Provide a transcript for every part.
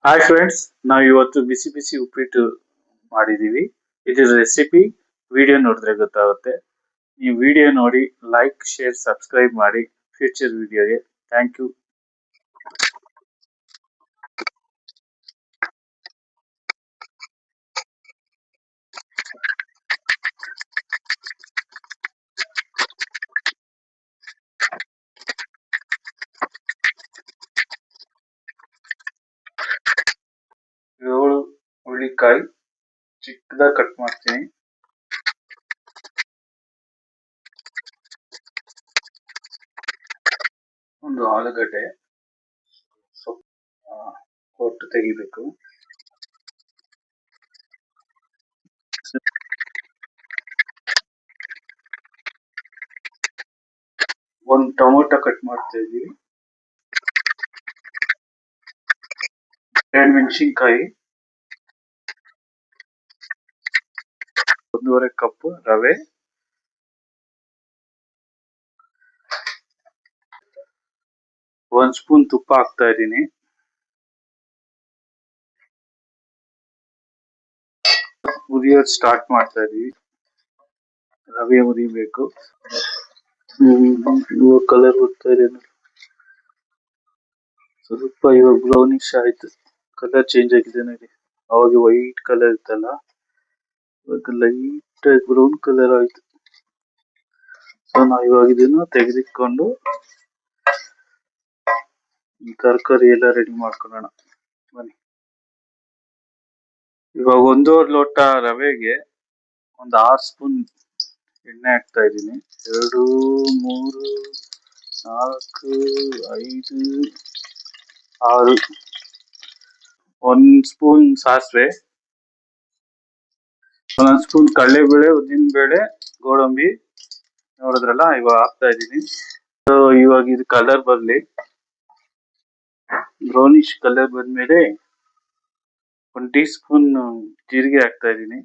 Hi friends, ನಾವು ಇವತ್ತು ಬಿಸಿ ಬಿಸಿ ಉಪ್ಪಿಟ್ಟು ಮಾಡಿದೀವಿ. ಇದ್ರ ರೆಸಿಪಿ ವಿಡಿಯೋ ನೋಡಿದ್ರೆ ಗೊತ್ತಾಗುತ್ತೆ. ಈ ವಿಡಿಯೋ ನೋಡಿ ಲೈಕ್, ಶೇರ್, ಸಬ್ಸ್ಕ್ರೈಬ್ ಮಾಡಿ ಫ್ಯೂಚರ್ ವಿಡಿಯೋಗೆ. Thank you. ಏಳು ಹುಳ್ಳಿಕಾಯಿ ಚಿಕ್ಕದಾಗಿ ಕಟ್ ಮಾಡ್ತೀನಿ. ಒಂದು ಆಲೂಗಡ್ಡೆ ಹೊಟ್ಟು ತೆಗಿಬೇಕು. ಒಂದು ಟೊಮೊಟೊ ಕಟ್ ಮಾಡ್ತಾ ಇದೀವಿ. 2 ಮೆಣಸಿನ್ಕಾಯಿ, 1.5 ಕಪ್ ರವೆ, ಒಂದು ಸ್ಪೂನ್ ತುಪ್ಪ ಹಾಕ್ತಾ ಇದ್ದೀನಿ. ಹುರಿಯೋದು ಸ್ಟಾರ್ಟ್ ಮಾಡ್ತಾ ಇದೀವಿ. ರವೆ ಹುರಿಬೇಕು. ಕಲರ್ ಬರ್ತಾ ಇದೆ, ಸ್ವಲ್ಪ ಇವಾಗ ಬ್ರೌನಿಶ್ ಆಯ್ತು, ಕಲರ್ ಚೇಂಜ್ ಆಗಿದೆ ನೋಡಿ. ಅವಾಗ ವೈಟ್ ಕಲರ್ ಇತ್ತಲ್ಲ, ಇವಾಗ ಲೈಟ್ ಬ್ರೌನ್ ಕಲರ್ ಆಯ್ತು. ಸೊ ನಾವು ಇವಾಗ ಇದನ್ನು ತೆಗೆದಿಟ್ಕೊಂಡು ಈ ತರಕಾರಿ ಎಲ್ಲ ರೆಡಿ ಮಾಡ್ಕೊಳ್ಳೋಣ ಬನ್ನಿ. ಇವಾಗ 1.5 ಲೋಟ ರವೆಗೆ ಒಂದು 6 ಸ್ಪೂನ್ ಎಣ್ಣೆ ಹಾಕ್ತಾ ಇದ್ದೀನಿ. 2, 3, 4, 5, 6. 1 ಸ್ಪೂನ್ ಸಾಸಿವೆ, 1 ಸ್ಪೂನ್ ಕಡಲೆಬೇಳೆ, ಉದ್ದಿನಬೇಳೆ, ಗೋಡಂಬಿ ನೋಡಿದ್ರಲ್ಲ, ಇವಾಗ ಹಾಕ್ತಾ ಇದ್ದೀನಿ. ಇವಾಗ ಇದು ಕಲರ್ ಬರ್ಲಿ, ಬ್ರೌನಿಶ್ ಕಲರ್ ಬಂದ್ಮೇಲೆ 1 ಟೀ ಸ್ಪೂನ್ ಜೀರಿಗೆ ಹಾಕ್ತಾ ಇದ್ದೀನಿ.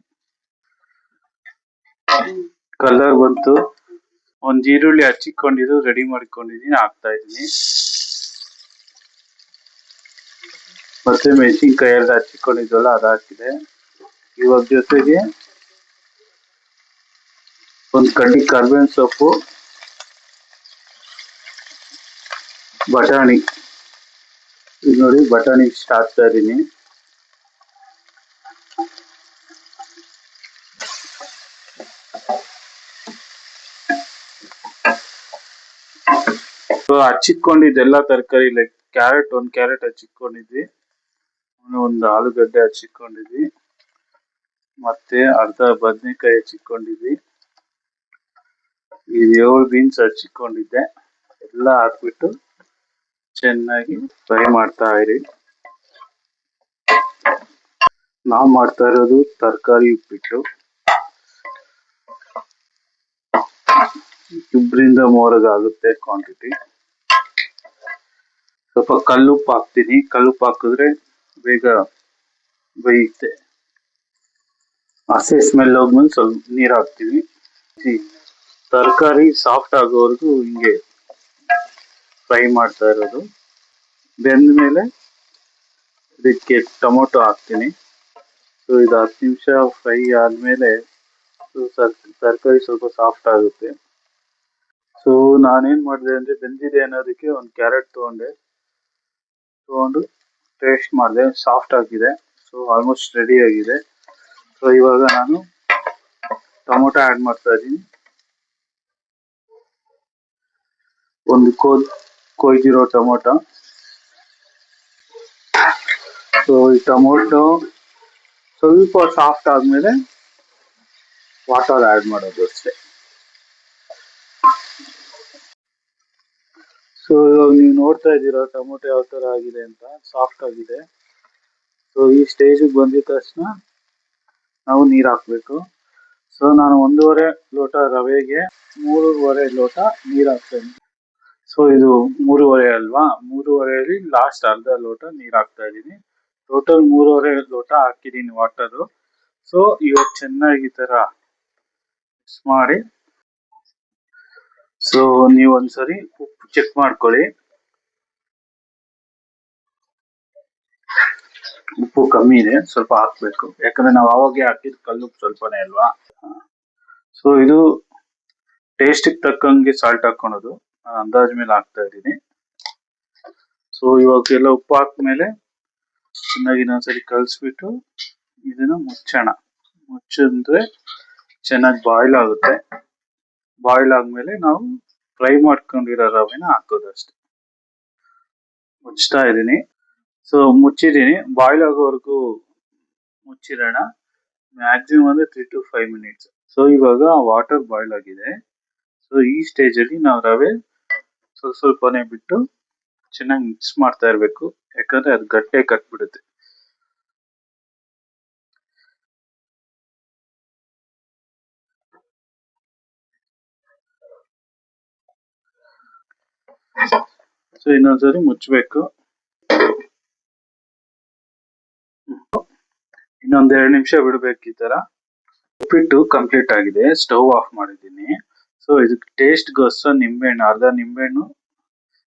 ಕಲರ್ ಬಂತು. ಒಂದು ಈರುಳ್ಳಿ ಹಚ್ಚಿಕೊಂಡಿದ್ದು ರೆಡಿ ಮಾಡ್ಕೊಂಡಿದ್ದೀನಿ, ಹಾಕ್ತಾ ಇದ್ದೀನಿ. ಮತ್ತೆ ಮೆಣಸಿನ್ಕಾಯಿ ಎಲ್ಲ ಹಚ್ಚಿಕೊಂಡಿದ್ವಲ್ಲ, ಅದು ಹಾಕಿದೆ. ಇವಾಗ ಜೊತೆಗೆ ಒಂದು ಕಡ್ಡಿ ಕರ್ಬೇವಿನ ಸೊಪ್ಪು, ಬಟಾಣಿ. ಇದು ನೋಡಿ, ಬಟಾಣಿ ಇಷ್ಟ ಹಾಕ್ತಾ ಇದ್ದೀನಿ. ಹಚ್ಚಿಟ್ಕೊಂಡಿದ್ದೆಲ್ಲ ತರಕಾರಿ, ಲೈಕ್ ಕ್ಯಾರೆಟ್, 1 ಕ್ಯಾರೆಟ್ ಹಚ್ಚಿಟ್ಕೊಂಡಿದ್ವಿ, ಒಂದು ಆಲೂಗಡ್ಡೆ ಹಚ್ಚಿಟ್ಕೊಂಡಿದ್ವಿ, ಮತ್ತೆ ಅರ್ಧ ಬದನೆಕಾಯಿ ಹಚ್ಚಿಟ್ಕೊಂಡಿದ್ವಿ, ಈ 7 ಬೀನ್ಸ್ ಹಚ್ಚಿಟ್ಕೊಂಡಿದ್ದೆ. ಎಲ್ಲ ಹಾಕ್ಬಿಟ್ಟು ಚೆನ್ನಾಗಿ ಫ್ರೈ ಮಾಡ್ತಾ ಇರಿ. ನಾವು ಮಾಡ್ತಾ ಇರೋದು ತರಕಾರಿ ಉಪ್ಪಿಟ್ಟು. 2ರಿಂದ 3 ಆಗುತ್ತೆ ಕ್ವಾಂಟಿಟಿ. ಸ್ವಲ್ಪ ಕಲ್ಲುಪ್ಪು ಹಾಕ್ತೀನಿ. ಕಲ್ಲುಪ್ಪು ಹಾಕಿದ್ರೆ ಬೇಗ ಬೇಯುತ್ತೆ. ಹಸಿ ಸ್ಮೆಲ್ ಹೋದ್ಮೇಲೆ ಸ್ವಲ್ಪ ನೀರು ಹಾಕ್ತೀವಿ. ತರಕಾರಿ ಸಾಫ್ಟ್ ಆಗೋವರೆಗೂ ಹಿಂಗೆ ಫ್ರೈ ಮಾಡ್ತಾ ಇರೋದು. ಬೆಂದ ಮೇಲೆ ಇದಕ್ಕೆ ಟೊಮೊಟೊ ಹಾಕ್ತೀನಿ. ಸೊ ಇದು 10 ನಿಮಿಷ ಫ್ರೈ ಆದಮೇಲೆ ತರಕಾರಿ ಸ್ವಲ್ಪ ಸಾಫ್ಟ್ ಆಗುತ್ತೆ. ಸೊ ನಾನೇನು ಮಾಡಿದೆ ಅಂದರೆ, ಬೆಂದಿದೆ ಅನ್ನೋದಕ್ಕೆ ಒಂದು ಕ್ಯಾರೆಟ್ ತೊಗೊಂಡು ಟೇಸ್ಟ್ ಮಾಡಿದೆ, ಸಾಫ್ಟ್ ಆಗಿದೆ. ಸೊ ಆಲ್ಮೋಸ್ಟ್ ರೆಡಿ ಆಗಿದೆ. ಸೊ ಇವಾಗ ನಾನು ಟೊಮೊಟೊ ಆ್ಯಡ್ ಮಾಡ್ತಾ ಇದ್ದೀನಿ. ಒಂದು ಕೊಯ್ದಿರೋ ಟೊಮೊಟೊ. ಸೊ ಈ ಟೊಮೊಟೊ ಸ್ವಲ್ಪ ಸಾಫ್ಟ್ ಆದಮೇಲೆ ವಾಟರ್ ಆ್ಯಡ್ ಮಾಡೋದು ಅಷ್ಟೇ. ಸೊ ಇವಾಗ ನೀವು ನೋಡ್ತಾ ಇದ್ದೀರಾ ಟೊಮೊಟೊ ಯಾವ ಥರ ಆಗಿದೆ ಅಂತ, ಸಾಫ್ಟ್ ಆಗಿದೆ. ಸೊ ಈ ಸ್ಟೇಜಿಗೆ ಬಂದಿದ ತಕ್ಷಣ ನಾವು ನೀರು ಹಾಕಬೇಕು. ಸೊ ನಾನು 1.5 ಲೋಟ ರವೆಗೆ 3.5 ಲೋಟ ನೀರು ಹಾಕ್ತೇನೆ. ಸೊ ಇದು 3.5 ಅಲ್ವಾ, 3.5 ಲಾಸ್ಟ್ ಅರ್ಧ ಲೋಟ ನೀರು ಹಾಕ್ತಾ ಇದ್ದೀನಿ. ಟೋಟಲ್ 3.5 ಲೋಟ ಹಾಕಿದ್ದೀನಿ ವಾಟರು. ಸೊ ಇವಾಗ ಚೆನ್ನಾಗಿ ಈ ಥರ ಮಿಕ್ಸ್ ಮಾಡಿ. ಸೊ ನೀವು ಒಂದ್ಸರಿ ಉಪ್ಪು ಚೆಕ್ ಮಾಡ್ಕೊಳ್ಳಿ. ಉಪ್ಪು ಕಮ್ಮಿ ಇದೆ, ಸ್ವಲ್ಪ ಹಾಕ್ಬೇಕು, ಯಾಕಂದ್ರೆ ನಾವು ಅವಾಗೆ ಹಾಕಿದ್ ಕಲ್ಲುಪ್ಪು ಸ್ವಲ್ಪನೇ ಅಲ್ವಾ. ಸೊ ಇದು ಟೇಸ್ಟಿಗೆ ತಕ್ಕಂಗೆ ಸಾಲ್ಟ್ ಹಾಕೊಳೋದು, ಅಂದಾಜ್ ಮೇಲೆ ಹಾಕ್ತಾ ಇದ್ದೀನಿ. ಸೊ ಇವಾಗ ಎಲ್ಲ ಉಪ್ಪು ಹಾಕ್ಮೇಲೆ ಚೆನ್ನಾಗಿ ಇನ್ನೊಂದ್ಸರಿ ಕಲಿಸ್ಬಿಟ್ಟು ಇದನ್ನ ಮುಚ್ಚಂದ್ರೆ ಚೆನ್ನಾಗಿ ಬಾಯ್ಲ್ ಆಗುತ್ತೆ. ಬಾಯ್ಲ್ ಆದ್ಮೇಲೆ ನಾವು ಫ್ರೈ ಮಾಡ್ಕೊಂಡಿರೋ ರವೆನ ಹಾಕೋದಷ್ಟೇ. ಮುಚ್ತಾ ಇದ್ದೀನಿ. ಸೊ ಮುಚ್ಚಿದ್ದೀನಿ, ಬಾಯ್ಲ್ ಆಗೋವರೆಗೂ ಮುಚ್ಚಿರೋಣ. ಮ್ಯಾಕ್ಸಿಮಮ್ ಅಂದ್ರೆ 3 to 5 minutes. ಸೊ ಇವಾಗ ವಾಟರ್ ಬಾಯ್ಲ್ ಆಗಿದೆ. ಸೊ ಈ ಸ್ಟೇಜ್ ಅಲ್ಲಿ ನಾವು ರವೆ ಸ್ವಲ್ಪನೇ ಬಿಟ್ಟು ಚೆನ್ನಾಗಿ ಮಿಕ್ಸ್ ಮಾಡ್ತಾ ಇರ್ಬೇಕು, ಯಾಕಂದ್ರೆ ಅದು ಗಟ್ಟೆ ಕಟ್ಬಿಡುತ್ತೆ. ಸೊ ಇನ್ನೊಂದ್ಸರಿ ಮುಚ್ಚಬೇಕು. ಇನ್ನೊಂದ್ 2 ನಿಮಿಷ ಬಿಡ್ಬೇಕು ಈ ತರ. ಉಪ್ಪಿಟ್ಟು ಕಂಪ್ಲೀಟ್ ಆಗಿದೆ, ಸ್ಟವ್ ಆಫ್ ಮಾಡಿದ್ದೀನಿ. ಸೊ ಇದಕ್ಕೆ ಟೇಸ್ಟ್ಗೋಸ್ಕರ ನಿಂಬೆಹಣ್ಣು, ಅರ್ಧ ನಿಂಬೆಹಣ್ಣು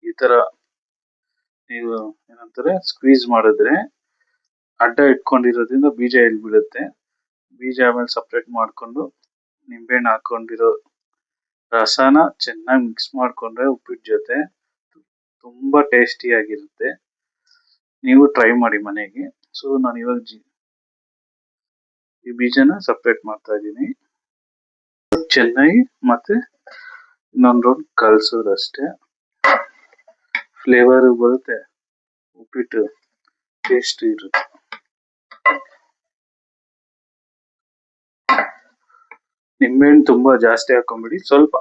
ಈ ತರ ನೀವು ಏನಂತಾರೆ ಸ್ಕ್ವೀಸ್ ಮಾಡಿದ್ರೆ ಅಡ್ಡ ಇಟ್ಕೊಂಡಿರೋದ್ರಿಂದ ಬೀಜ ಎಲ್ಲಿ ಬೀಳುತ್ತೆ. ಬೀಜ ಆಮೇಲೆ ಸಪ್ರೇಟ್ ಮಾಡ್ಕೊಂಡು ನಿಂಬೆಹಣ್ಣು ಹಾಕೊಂಡಿರೋ ರಸನ ಚೆನ್ನಾಗಿ ಮಿಕ್ಸ್ ಮಾಡ್ಕೊಂಡ್ರೆ ಉಪ್ಪಿಟ್ಟು ಜೊತೆ ತುಂಬಾ ಟೇಸ್ಟಿ ಆಗಿರುತ್ತೆ. ನೀವು ಟ್ರೈ ಮಾಡಿ ಮನೆಗೆ. ಸೊ ನಾನು ಇವಾಗ ಈ ಬೀಜನ ಸಪ್ರೇಟ್ ಮಾಡ್ತಾ ಇದ್ದೀನಿ. ಚೆನ್ನಾಗಿ ಮತ್ತೆ ಇನ್ನೊಂದು ರೌಂಡ್ ಕಲಸೋದಷ್ಟೇ. ಫ್ಲೇವರ್ ಬರುತ್ತೆ, ಉಪ್ಪಿಟ್ಟು ಟೇಸ್ಟ್ ಇರುತ್ತೆ. ನಿಂಬೆಹಣ್ಣು ತುಂಬಾ ಜಾಸ್ತಿ ಹಾಕೊಂಬಿಡಿ, ಸ್ವಲ್ಪ